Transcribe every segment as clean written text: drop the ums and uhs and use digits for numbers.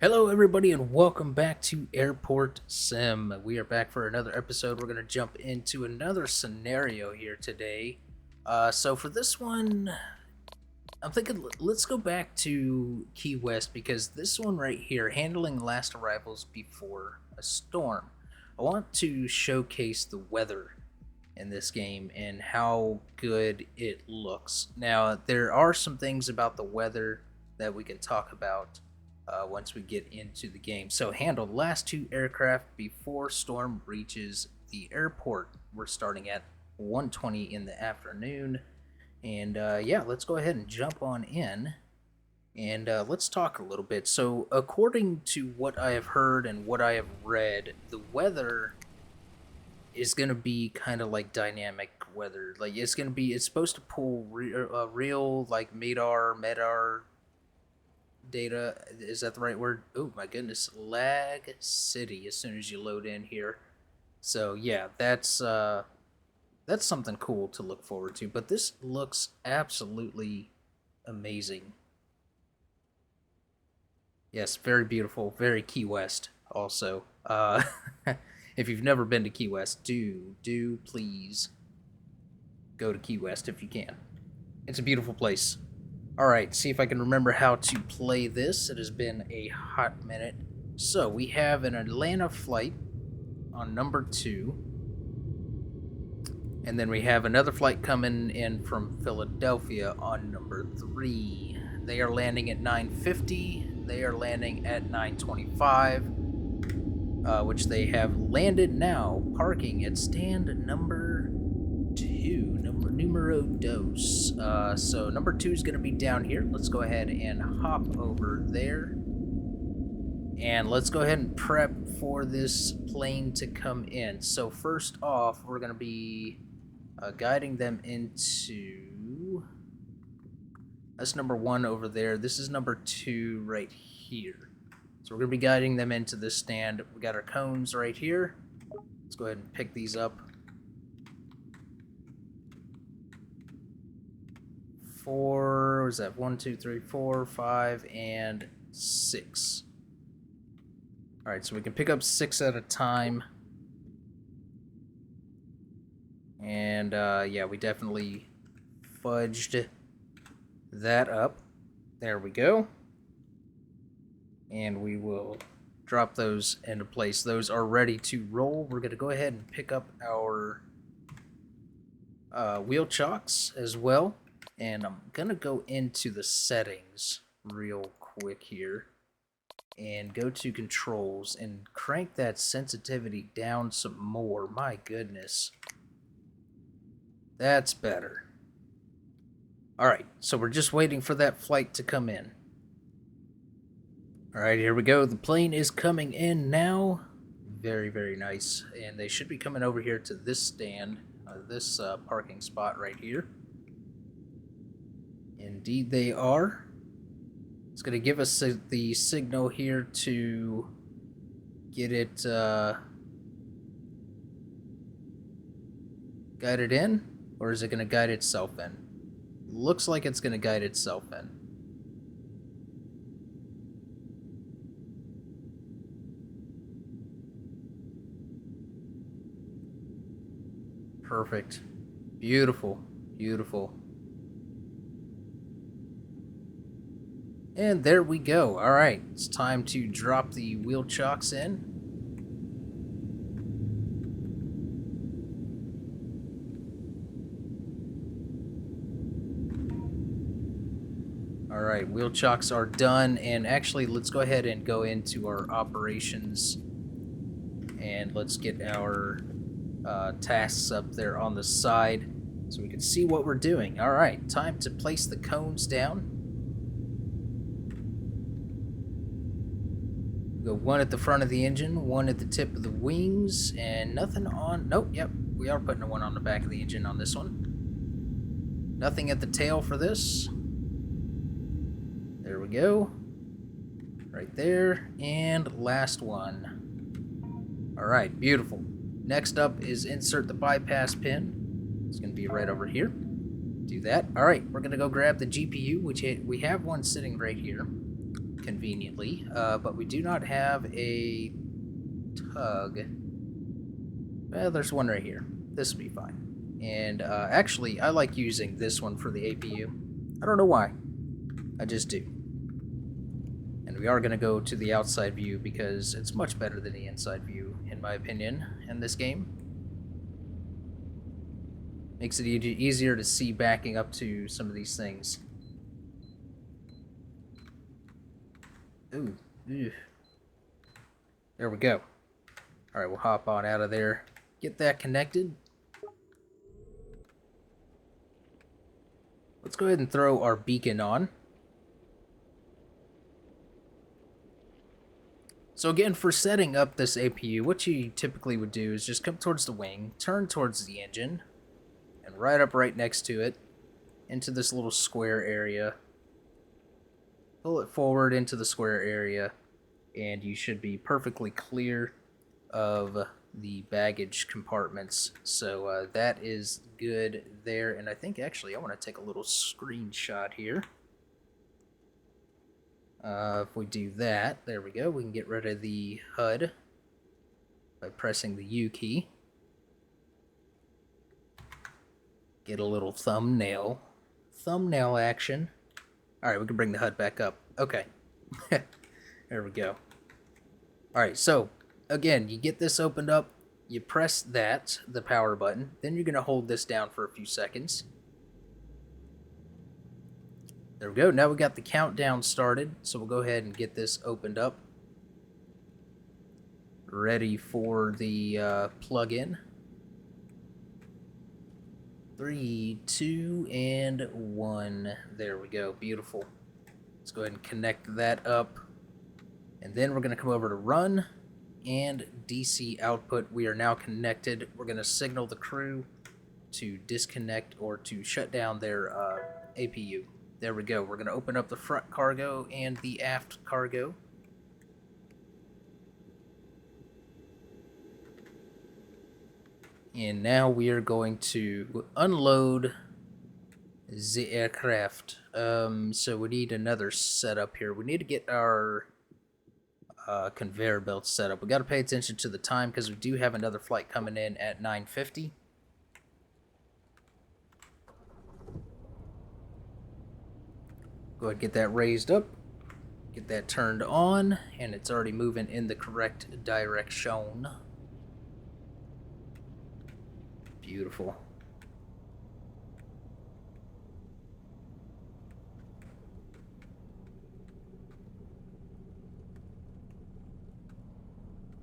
Hello, everybody, and welcome back to Airport Sim. We are back for another episode. We're going to jump into another scenario here today. So for this one, I'm thinking let's go back to Key West because this one right here, handling last arrivals before a storm. I want to showcase the weather in this game and how good it looks. Now, there are some things about the weather that we can talk about once we get into the game. So handle last two aircraft before storm reaches the airport. We're starting at 1:20 in the afternoon. And yeah, let's go ahead and jump on in. And let's talk a little bit. So according to what I have heard and what I have read, the weather is going to be kind of like dynamic weather. Like it's supposed to pull real like MEDAR data. Is that the right word? Oh my goodness, lag city as soon as you load in here. So yeah, that's something cool to look forward to. But this looks absolutely amazing. Yes, very beautiful, very Key West also. If you've never been to Key West, do please go to Key West if you can. It's a beautiful place. Alright, see if I can remember how to play this. It has been a hot minute. So, we have an Atlanta flight on number 2. And then we have another flight coming in from Philadelphia on number 3. They are landing at 9:50. They are landing at 9:25. Which they have landed now, parking at stand number 2, numero dos. So number 2 is going to be down here. Let's go ahead and hop over there. And let's go ahead and prep for this plane to come in. So first off, we're going to be guiding them into... That's number 1 over there. This is number 2 right here. So we're going to be guiding them into this stand. We got our cones right here. Let's go ahead and pick these up. 4, what is that? 1, 2, 3, 4, 5, and 6. Alright, so we can pick up 6 at a time. And yeah, we definitely fudged that up. There we go. And we will drop those into place. Those are ready to roll. We're going to go ahead and pick up our wheel chocks as well. And I'm going to go into the settings real quick here. And go to controls and crank that sensitivity down some more. My goodness. That's better. Alright, so we're just waiting for that flight to come in. Alright, here we go. The plane is coming in now. Very, very nice. And they should be coming over here to this stand, this parking spot right here. Indeed they are. It's going to give us the signal here to get it guided in, or is it going to guide itself in? Looks like it's going to guide itself in. Perfect. Beautiful. Beautiful. And there we go. Alright, it's time to drop the wheel chocks in. Alright, wheel chocks are done, and actually let's go ahead and go into our operations and let's get our tasks up there on the side so we can see what we're doing. Alright, time to place the cones down. Go one at the front of the engine, one at the tip of the wings, and nothing on... Nope, yep, we are putting one on the back of the engine on this one. Nothing at the tail for this. There we go. Right there. And last one. Alright, beautiful. Next up is insert the bypass pin. It's going to be right over here. Do that. Alright, we're going to go grab the GPU, which we have one sitting right here. conveniently, but we do not have a tug. Well, there's one right here. This will be fine. And actually, I like using this one for the APU. I don't know why. I just do. And we are going to go to the outside view because it's much better than the inside view, in my opinion, in this game. Makes it easier to see backing up to some of these things. Ooh. Ew. There we go. Alright, we'll hop on out of there. Get that connected. Let's go ahead and throw our beacon on. So again, for setting up this APU, what you typically would do is just come towards the wing, turn towards the engine, and right up right next to it, into this little square area. Pull it forward into the square area, and you should be perfectly clear of the baggage compartments. So that is good there, and I think actually I want to take a little screenshot here. If we do that, there we go, we can get rid of the HUD by pressing the U key. Get a little thumbnail action. Alright, we can bring the HUD back up. Okay. There we go. Alright, so again, you get this opened up, you press that, the power button, then you're going to hold this down for a few seconds. There we go. Now we got the countdown started, so we'll go ahead and get this opened up. Ready for the plug-in. 3, 2, and 1. There we go. Beautiful. Let's go ahead and connect that up. And then we're going to come over to run and DC output. We are now connected. We're going to signal the crew to disconnect or to shut down their APU. There we go. We're going to open up the front cargo and the aft cargo. And now we are going to unload the aircraft. So we need another setup here. We need to get our conveyor belt set up. We got to pay attention to the time because we do have another flight coming in at 9:50. Go ahead and get that raised up. Get that turned on, and it's already moving in the correct direction. Beautiful.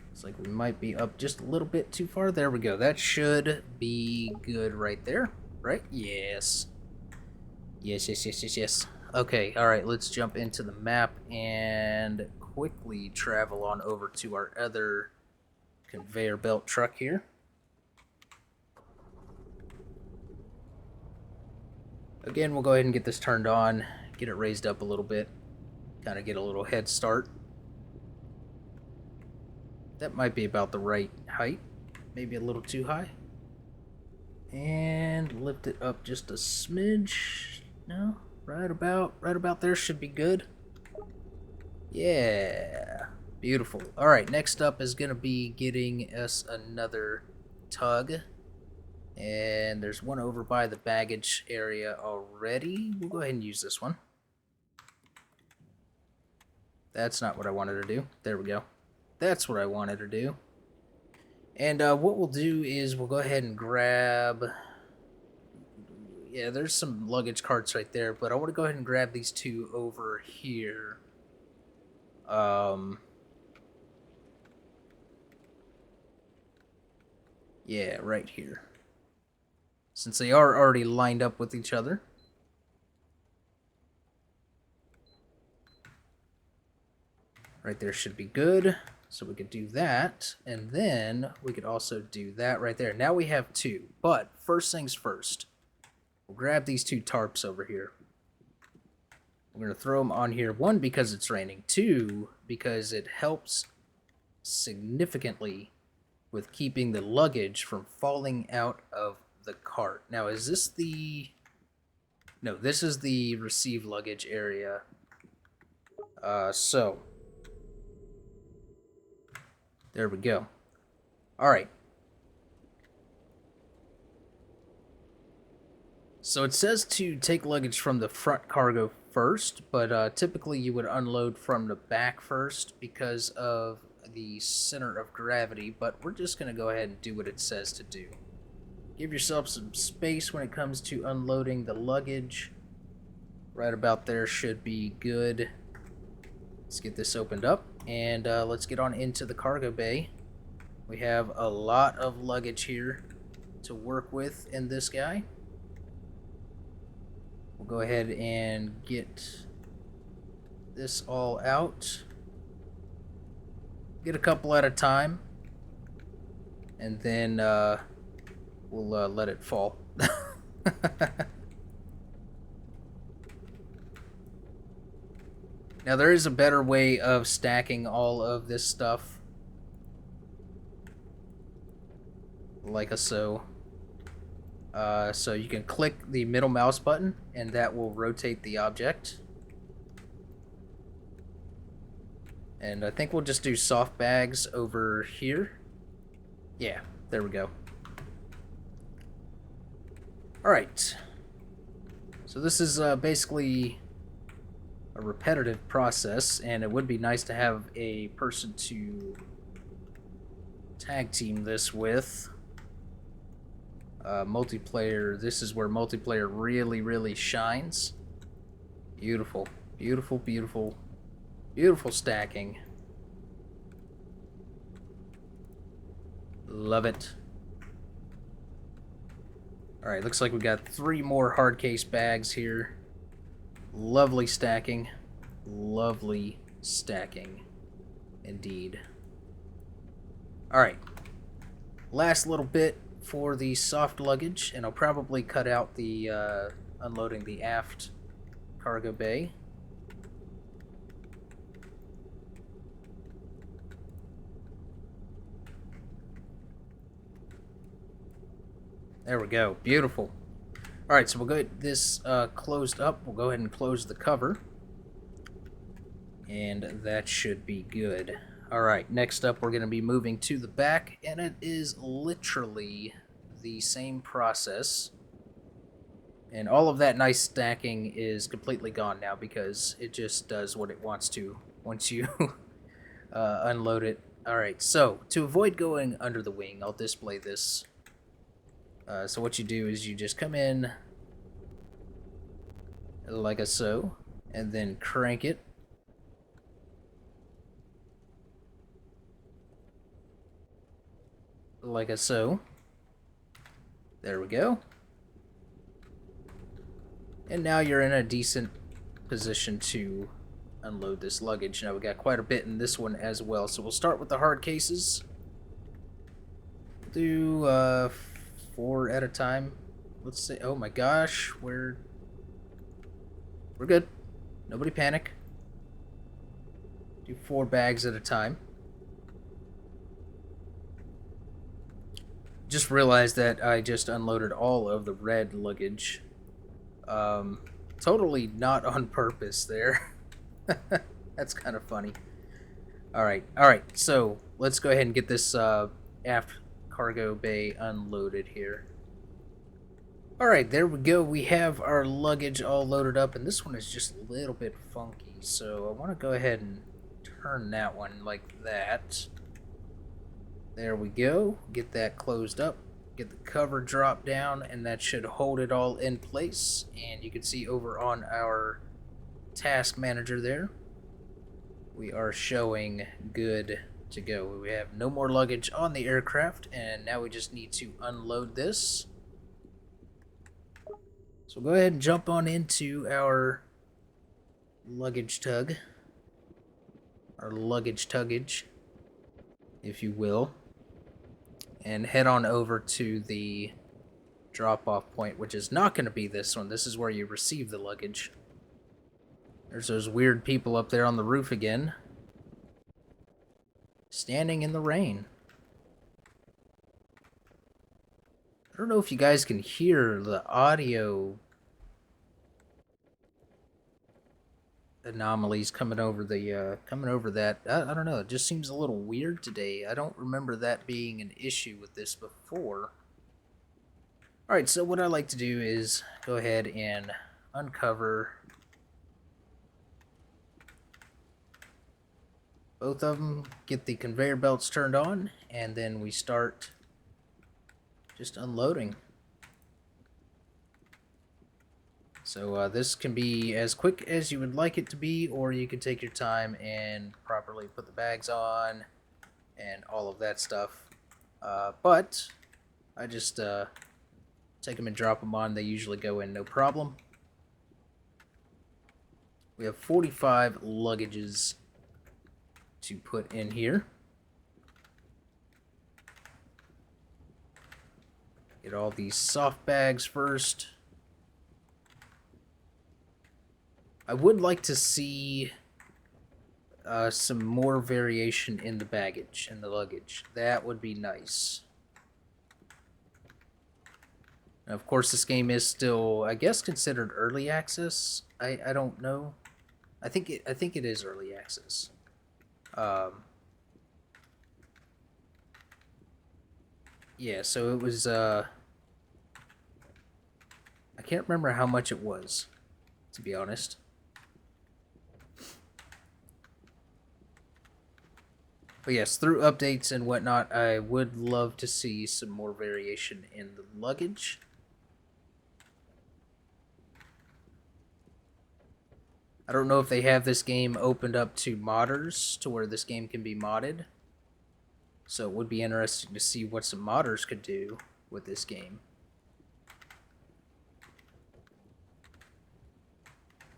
Looks like we might be up just a little bit too far. There we go. That should be good right there. Right? Yes. Yes. Okay, alright, let's jump into the map and quickly travel on over to our other conveyor belt truck here. Again, we'll go ahead and get this turned on, get it raised up a little bit, kind of get a little head start. That might be about the right height, maybe a little too high. And lift it up just a smidge. No, right about there should be good. Yeah, beautiful. All right, next up is gonna be getting us another tug. And there's one over by the baggage area already. We'll go ahead and use this one. That's not what I wanted to do. There we go. That's what I wanted to do. And what we'll do is we'll go ahead and grab... Yeah, there's some luggage carts right there, but I want to go ahead and grab these two over here. Yeah, right here. Since they are already lined up with each other. Right there should be good. So we could do that. And then we could also do that right there. Now we have two. But first things first. We'll grab these two tarps over here. We're going to throw them on here. One, because it's raining. Two, because it helps significantly with keeping the luggage from falling out of the cart. Now, is this the... No, this is the receive luggage area. So there we go. All right. So it says to take luggage from the front cargo first, but typically you would unload from the back first because of the center of gravity, but we're just going to go ahead and do what it says to do. Give yourself some space when it comes to unloading the luggage. Right about there should be good. Let's get this opened up, and let's get on into the cargo bay. We have a lot of luggage here to work with in this guy. We'll go ahead and get this all out. Get a couple at a time, and then we'll let it fall. Now there is a better way of stacking all of this stuff, like so. So you can click the middle mouse button and that will rotate the object. And I think we'll just do soft bags over here. Yeah, there we go. Alright. So this is basically a repetitive process, and it would be nice to have a person to tag team this with. Multiplayer, this is where multiplayer really shines. Beautiful, beautiful, beautiful, beautiful stacking. Love it. Alright, looks like we got 3 more hard case bags here. Lovely stacking. Lovely stacking. Indeed. Alright. Last little bit for the soft luggage, and I'll probably cut out the unloading the aft cargo bay. There we go. Beautiful. Alright, so we'll get this closed up. We'll go ahead and close the cover. And that should be good. Alright, next up we're going to be moving to the back, and it is literally the same process. And all of that nice stacking is completely gone now because it just does what it wants to once you unload it. Alright, so to avoid going under the wing, I'll display this. So what you do is you just come in like so, and then crank it. Like so. There we go. And now you're in a decent position to unload this luggage. Now we got quite a bit in this one as well. So we'll start with the hard cases. Do 4 at a time. Let's say, oh my gosh, we're good. Nobody panic. Do 4 bags at a time. Just realized that I just unloaded all of the red luggage. Totally not on purpose there. That's kind of funny. Alright, so let's go ahead and get this aft cargo bay unloaded here. Alright, there we go. We have our luggage all loaded up, and this one is just a little bit funky, so I want to go ahead and turn that one like that. There we go. Get that closed up. Get the cover dropped down, and that should hold it all in place. And you can see over on our task manager there, we are showing good to go. We have no more luggage on the aircraft, and now we just need to unload this. So go ahead and jump on into our luggage tug. Our luggage tuggage, if you will. And head on over to the drop-off point, which is not going to be this one. This is where you receive the luggage. There's those weird people up there on the roof again. Standing in the rain. I don't know if you guys can hear the audio anomalies coming over that. I don't know. It just seems a little weird today. I don't remember that being an issue with this before. All right, so what I like to do is go ahead and uncover both of them, get the conveyor belts turned on, and then we start just unloading. So this can be as quick as you would like it to be, or you can take your time and properly put the bags on and all of that stuff. But I just take them and drop them on. They usually go in no problem. We have 45 luggages to put in here. Get all these soft bags first. I would like to see some more variation in the baggage and the luggage. That would be nice. Now, of course, this game is still, I guess, considered early access. I don't know. I think it is early access. Yeah, so it was, I can't remember how much it was, to be honest. But yes, through updates and whatnot, I would love to see some more variation in the luggage. I don't know if they have this game opened up to modders, to where this game can be modded. So it would be interesting to see what some modders could do with this game.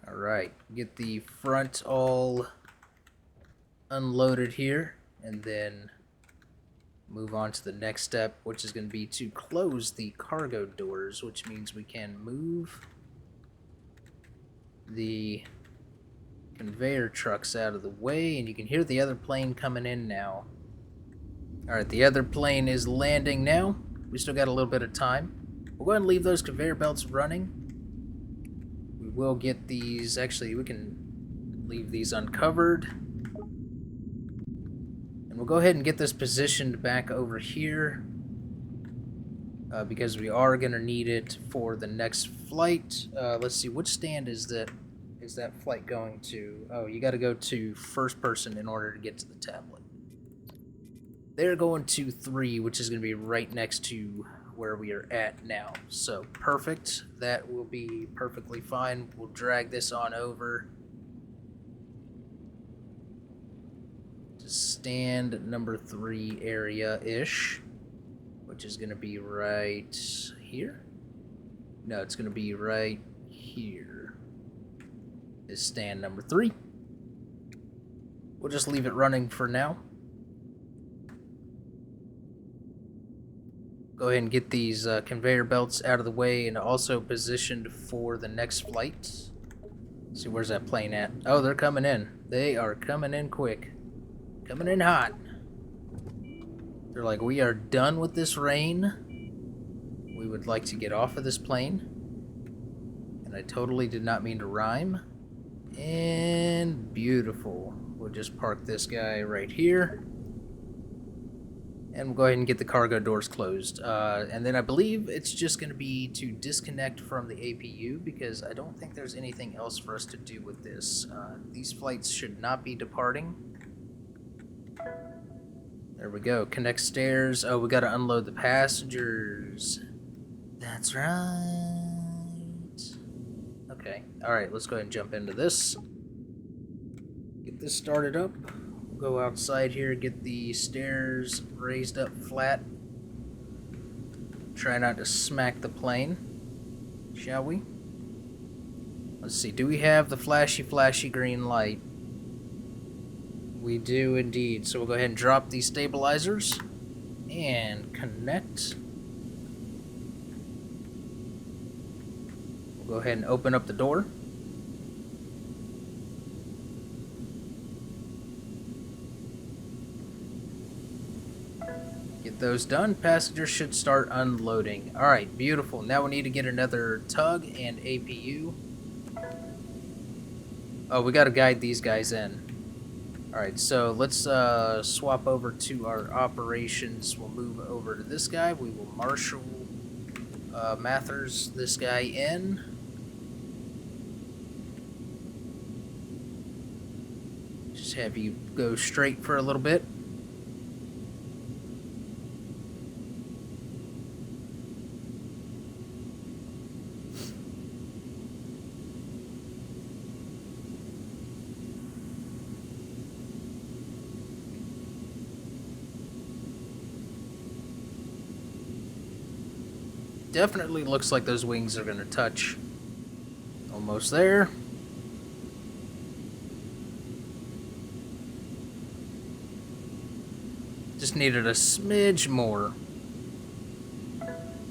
Alright, get the front all unloaded here, and then move on to the next step, which is going to be to close the cargo doors, which means we can move the conveyor trucks out of the way, and you can hear the other plane coming in now. Alright, the other plane is landing now. We still got a little bit of time. We'll go ahead and leave those conveyor belts running. We will get these, actually we can leave these uncovered. And we'll go ahead and get this positioned back over here. Because we are going to need it for the next flight. Let's see, which stand is that flight going to? Oh, you got to go to first person in order to get to the tablet. They're going to 3, which is going to be right next to where we are at now. So, perfect. That will be perfectly fine. We'll drag this on over to stand number 3 area-ish, which is going to be right here. No, it's going to be right here. Is stand number 3. We'll just leave it running for now. Go ahead and get these conveyor belts out of the way and also positioned for the next flight. Let's see, where's that plane at? Oh, they're coming in. They are coming in quick. Coming in hot. They're like, we are done with this rain. We would like to get off of this plane. And I totally did not mean to rhyme. And beautiful. We'll just park this guy right here. And we'll go ahead and get the cargo doors closed. And then I believe it's just going to be to disconnect from the APU, because I don't think there's anything else for us to do with this. These flights should not be departing. There we go. Connect stairs. Oh, we got to unload the passengers. That's right. Okay. Alright, let's go ahead and jump into this. Get this started up. Go outside here, get the stairs raised up flat. Try not to smack the plane, shall we? Let's see, do we have the flashy green light? We do indeed, so we'll go ahead and drop these stabilizers and connect. We'll go ahead and open up the door. Get those done. Passengers should start unloading. Alright, beautiful. Now we need to get another tug and APU. Oh, we gotta guide these guys in. Alright, so let's swap over to our operations. We'll move over to this guy. We will marshal Mathers this guy in. Just have you go straight for a little bit. Definitely looks like those wings are going to touch. Almost there. Just needed a smidge more.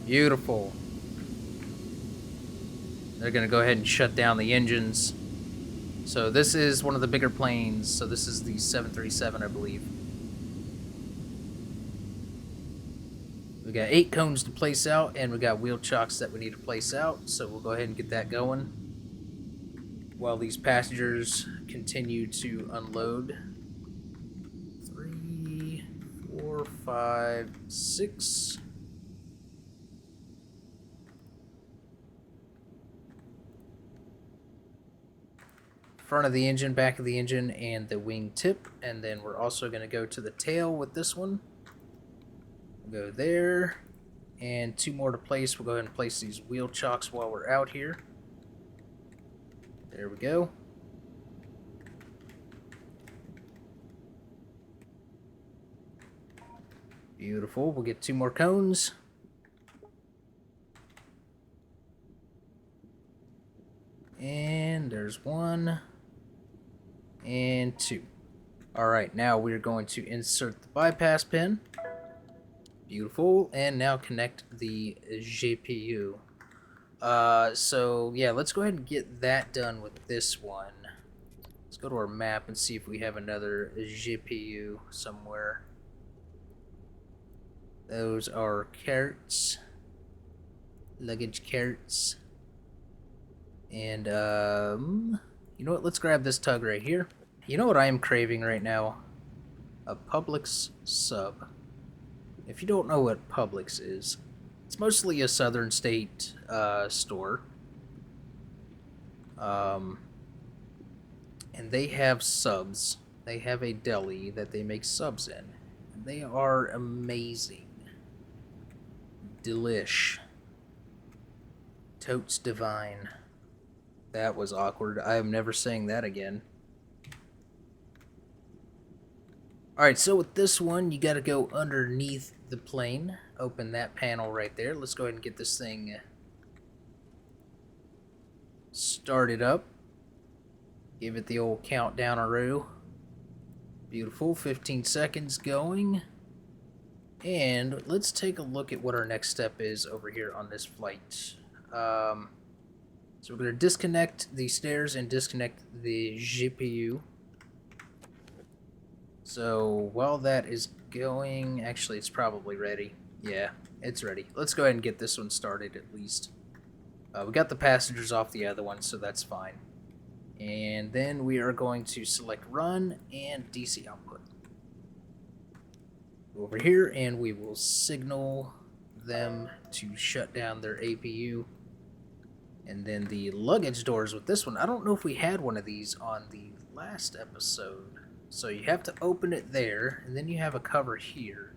Beautiful. They're going to go ahead and shut down the engines. So this is one of the bigger planes. So this is the 737, I believe. We got 8 cones to place out, and we got wheel chocks that we need to place out. So we'll go ahead and get that going while these passengers continue to unload. 3, 4, 5, 6. Front of the engine, back of the engine, and the wing tip. And then we're also going to go to the tail with this one. We'll go there. And 2 more to place. We'll go ahead and place these wheel chocks while we're out here. There we go. Beautiful. We'll get 2 more cones. And there's 1. And 2. Alright, now we're going to insert the bypass pin. Beautiful. And now connect the GPU. So yeah, let's go ahead and get that done with this one. Let's go to our map and see if we have another GPU somewhere. Those are carts. Luggage carts. And you know what, let's grab this tug right here. You know what I am craving right now? A Publix sub. If you don't know what Publix is, it's mostly a southern state store. And they have subs. They have a deli that they make subs in. And they are amazing. Delish. Totes divine. That was awkward. I am never saying that again. Alright, so with this one, you gotta go underneath the plane. Open that panel right there. Let's go ahead and get this thing started up. Give it the old countdown-a-roo. Beautiful. 15 seconds going. And let's take a look at what our next step is over here on this flight. So we're going to disconnect the stairs and disconnect the GPU. So while that is going, actually it's probably ready. Yeah, it's ready. Let's go ahead and get this one started at least. We got the passengers off the other one, so that's fine. And then we are going to select run and DC output. Go over here and we will signal them to shut down their APU. And then the luggage doors with this one, I don't know if we had one of these on the last episode. So you have to open it there, and then you have a cover here.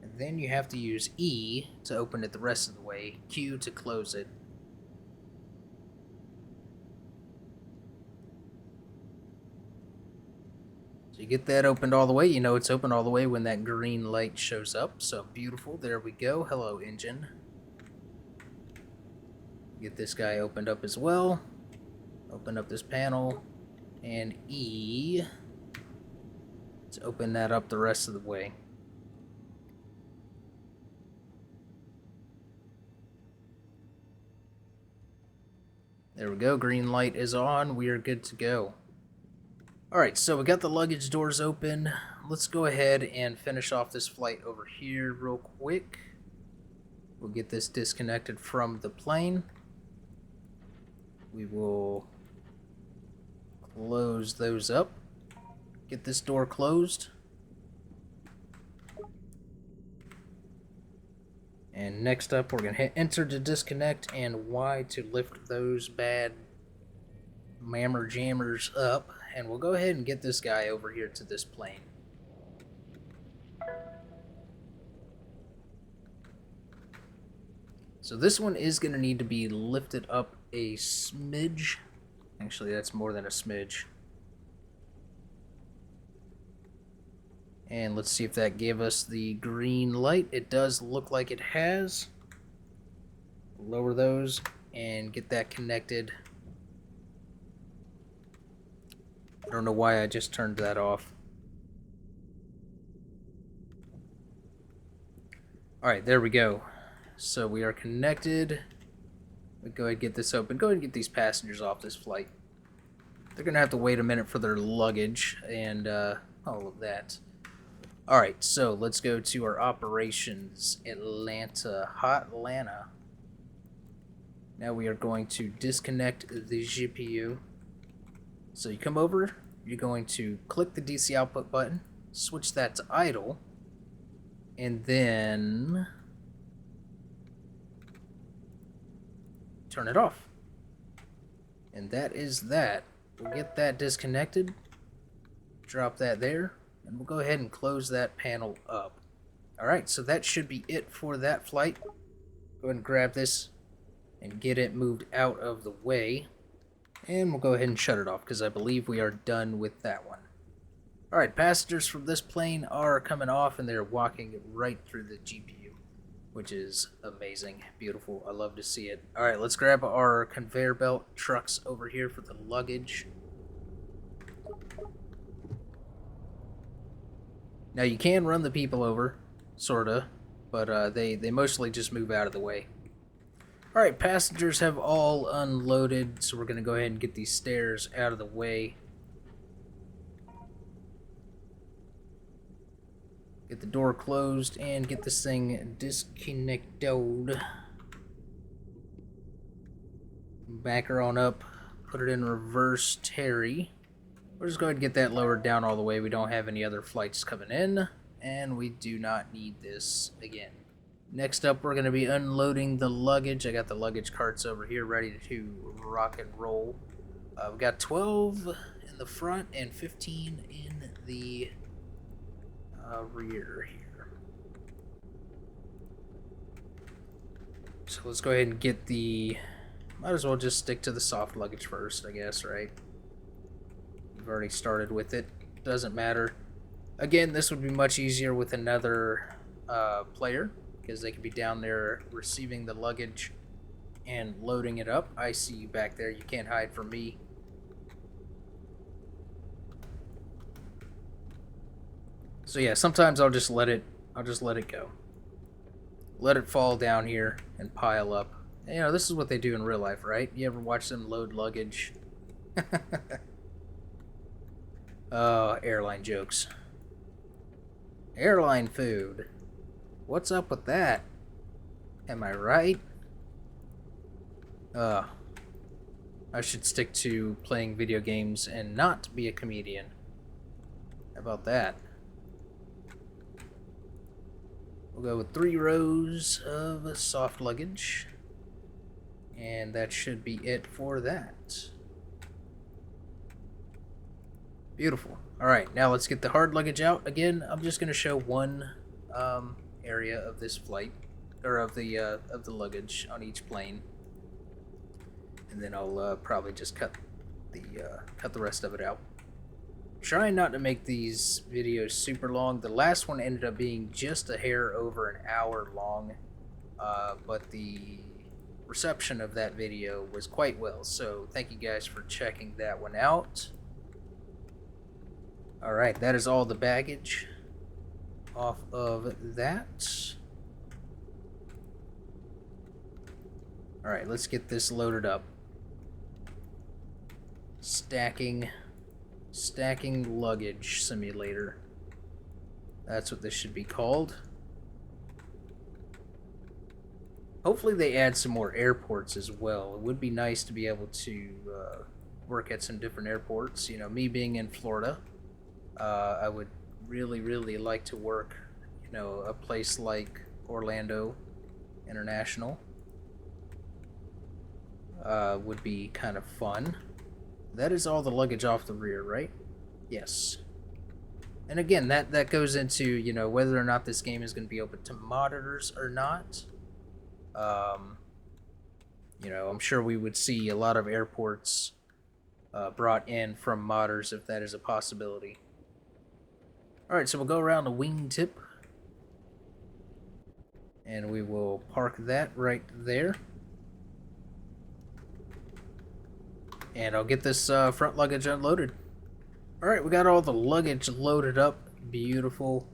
And then you have to use E to open it the rest of the way, Q to close it. So you get that opened all the way. You know it's open all the way when that green light shows up. So beautiful. There we go. Hello, engine. Get this guy opened up as well. Open up this panel. And E to open that up the rest of the way. There we go. Green light is on. We are good to go. Alright, so we got the luggage doors open. Let's go ahead and finish off this flight over here real quick. We'll get this disconnected from the plane. We will close those up. Get this door closed. And next up, we're going to hit enter to disconnect and Y to lift those bad mammer jammers up. And we'll go ahead and get this guy over here to this plane. So this one is going to need to be lifted up a smidge. Actually, that's more than a smidge. And let's see if that gave us the green light. It does look like it has. Lower those and get that connected. I don't know why I just turned that off. Alright, there we go. So we are connected. We go ahead and get this open. Go ahead and get these passengers off this flight. They're going to have to wait a minute for their luggage and all of that. Alright, so let's go to our operations, Hotlanta. Now we are going to disconnect the GPU. So you come over, you're going to click the DC output button, switch that to idle, and then turn it off. And that is that. We'll get that disconnected, drop that there, and we'll go ahead and close that panel up. Alright, so that should be it for that flight. Go ahead and grab this and get it moved out of the way. And we'll go ahead and shut it off because I believe we are done with that one. Alright, passengers from this plane are coming off and they're walking right through the GPU, which is amazing. Beautiful. I love to see it. Alright, let's grab our conveyor belt trucks over here for the luggage. Now you can run the people over, sorta, but they mostly just move out of the way. Alright, passengers have all unloaded, so we're going to go ahead and get these stairs out of the way. Get the door closed and get this thing disconnected. Back her on up, put it in reverse Terry. We'll just go ahead and get that lowered down all the way. We don't have any other flights coming in, and we do not need this again. Next up, we're going to be unloading the luggage. I got the luggage carts over here ready to rock and roll. We've got 12 in the front and 15 in the rear here. So let's go ahead and get the... Might as well just stick to the soft luggage first, I guess, right? We've already started with it. Doesn't matter. Again, this would be much easier with another player, because they could be down there receiving the luggage and loading it up. I see you back there. You can't hide from me. So yeah, sometimes I'll just let it go. Let it fall down here and pile up. You know, this is what they do in real life, right? You ever watch them load luggage? Oh, airline jokes. Airline food. What's up with that? Am I right? I should stick to playing video games and not be a comedian. How about that? We'll go with 3 rows of soft luggage. And that should be it for that. Beautiful. Alright, now let's get the hard luggage out. Again, I'm just going to show one area of this flight, or of the luggage on each plane. And then I'll probably just cut the rest of it out. Trying not to make these videos super long. The last one ended up being just a hair over an hour long, but the reception of that video was quite well, so thank you guys for checking that one out. Alright, that is all the baggage off of that. Alright, let's get this loaded up. Stacking luggage simulator. That's what this should be called. Hopefully they add some more airports as well. It would be nice to be able to work at some different airports. You know, me being in Florida, I would really like to work, you know, a place like Orlando International. Would be kind of fun. That is all the luggage off the rear, right? Yes. And again, that goes into, you know, whether or not this game is going to be open to modders or not. You know, I'm sure we would see a lot of airports brought in from modders if that is a possibility. Alright, so we'll go around the wingtip. And we will park that right there. And I'll get this front luggage unloaded. Alright, we got all the luggage loaded up. Beautiful.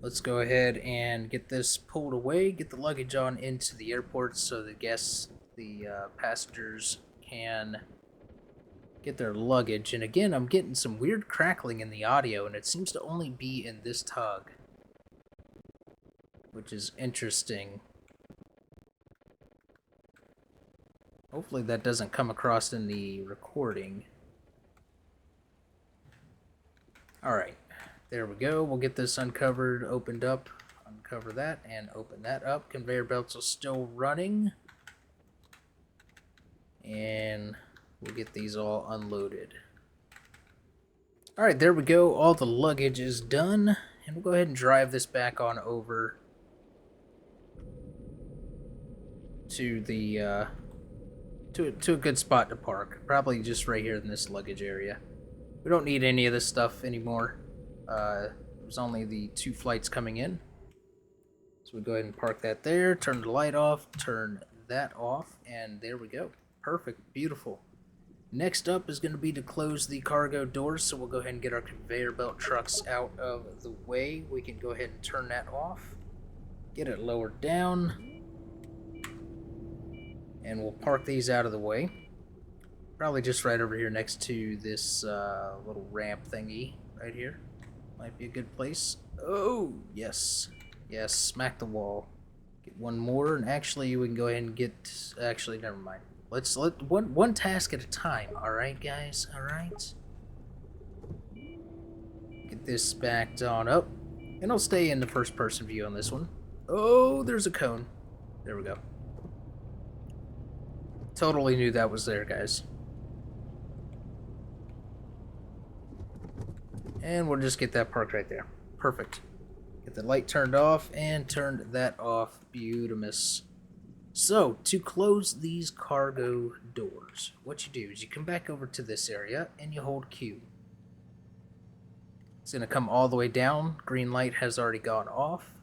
Let's go ahead and get this pulled away, get the luggage on into the airport so the guests, the passengers can get their luggage. And again, I'm getting some weird crackling in the audio, and it seems to only be in this tug, which is interesting. Hopefully that doesn't come across in the recording. Alright, there we go. We'll get this uncovered, opened up, uncover that, and open that up. Conveyor belts are still running. And we'll get these all unloaded. Alright, there we go. All the luggage is done. And we'll go ahead and drive this back on over to the to a good spot to park. Probably just right here in this luggage area. We don't need any of this stuff anymore. There's only the 2 flights coming in. So we go ahead and park that there, turn the light off, turn that off, and there we go. Perfect, beautiful. Next up is going to be to close the cargo doors, so we'll go ahead and get our conveyor belt trucks out of the way. We can go ahead and turn that off, get it lowered down, and we'll park these out of the way. Probably just right over here next to this little ramp thingy right here. Might be a good place. Oh, yes. Yes, smack the wall. Get one more, and actually we can go ahead and get... Actually, never mind. Let's let one task at a time, alright, guys? Alright? Get this backed on up. And I'll stay in the first-person view on this one. Oh, there's a cone. There we go. Totally knew that was there, guys. And we'll just get that parked right there. Perfect. Get the light turned off and turned that off. Beautimous. So, to close these cargo doors, what you do is you come back over to this area and you hold Q. It's going to come all the way down. Green light has already gone off.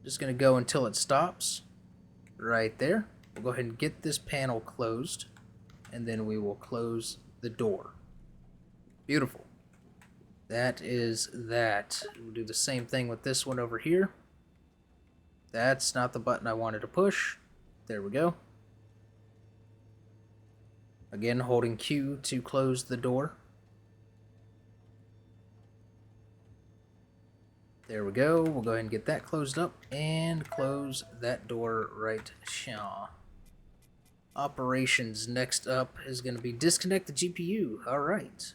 Just going to go until it stops. Right there. We'll go ahead and get this panel closed, and then we will close the door. Beautiful. That is that. We'll do the same thing with this one over here. That's not the button I wanted to push. There we go. Again, holding Q to close the door. There we go. We'll go ahead and get that closed up and close that door right here. Operations next up is going to be disconnect the GPU. Alright.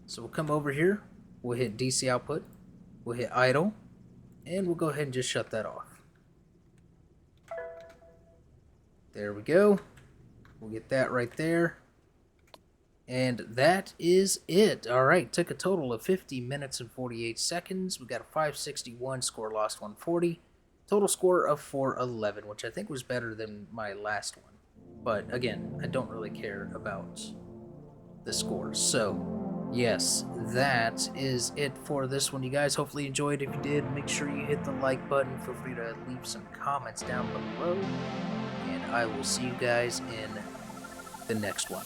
So we'll come over here. We'll hit DC output. We'll hit idle. And we'll go ahead and just shut that off. There we go. We'll get that right there. And that is it. Alright, took a total of 50 minutes and 48 seconds. We got a 561, score lost 140. Total score of 411, which I think was better than my last one. But again, I don't really care about the scores. So, yes, that is it for this one, you guys. Hopefully you enjoyed. If you did, make sure you hit the like button. Feel free to leave some comments down below. And I will see you guys in the next one.